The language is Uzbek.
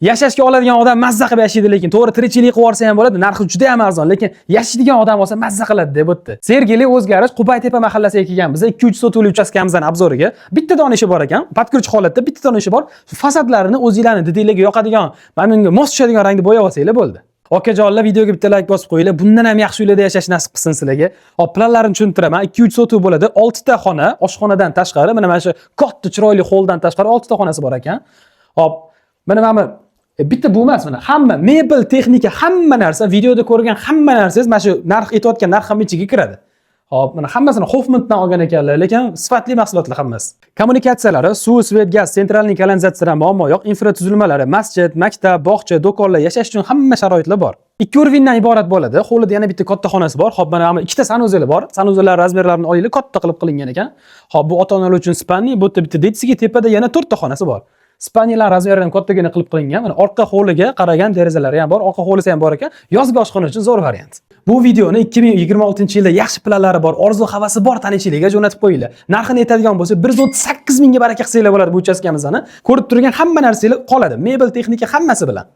Yashashga oladigan odam mazza qilib yashaydi, lekin to'g'ri tirikchilik qilib olsa ham bo'ladi, narxi juda ham arzon, lekin yashaydigan odam olsa mazza qiladi deb o'tdi. Sergeli o'zgarish Qubaytepa mahallasiga kelgan. Biz 2-3 sotuvli uchastkamizdan obzoriga bitta dona ishi bor ekan, patkirch holatda bitta dona ishi bor. Fasadlarini o'zingizlarning didinglarga yoqadigan, mana bunga mos tushadigan rangda bo'yab olsanglar bo'ldi. Okajonlar, videoga bitta like bosib qo'yinglar. Bundan ham yaxshi uylarda yashash nasib qilsin sizlarga. Hop, planlarimni tushuntiraman. 2-3 sotuv bo'ladi. 6 ta xona, oshxonadan tashqari, mana shu katta chiroyli holdan tashqari 6 ta xonasi bor ekan. Hop, mana bitta bu emas, mana hamma mebel, texnika, hamma narsa, videoda ko'rgan hamma narsangiz mana shu narx aytayotgan narx ham ichiga kiradi. Hop, mana hammasini Hofmunddan olgan ekanlar, lekin sifatli mahsulotlar hammasi. Kommunikatsiyalari, suv, svet, gaz, sentralniy kanalizatsiyadan muammo yo'q, infratuzilmalari, masjid, maktab, bog'cha, do'konlar, yashash uchun hamma sharoitlar bor. 2 urindan iborat bo'ladi. Hovlida yana bitta katta xonasi bor. Hop, mana ikkita sanuzelar bor. Sanuzelar razmerlarini olaylik, katta qilib qilingan ekan. Hop, bu ota-onalar uchun spanli, bu yerda bitta detsiga tepada yana 4 ta xonasi bor. Spaniyalar razmeridan kattagina qilib qilingan. Mana orqa hovliga qaragan derazalari ham bor, orqa hovlisi ham bor ekan. Yozgi oshxona uchun zo'r variant. Bu videoni 2026-yilda yaxshi planlari bor, orzu havasi bor tanishchilarga jo'natib qo'yinglar. Narxini aytadigan bo'lsa, 138 mingga baraka qilsanglar bo'ladi bu uchastkamizni. Ko'rib turgan hamma narsalar qoladi. Mebel, texnika hammasi bilan.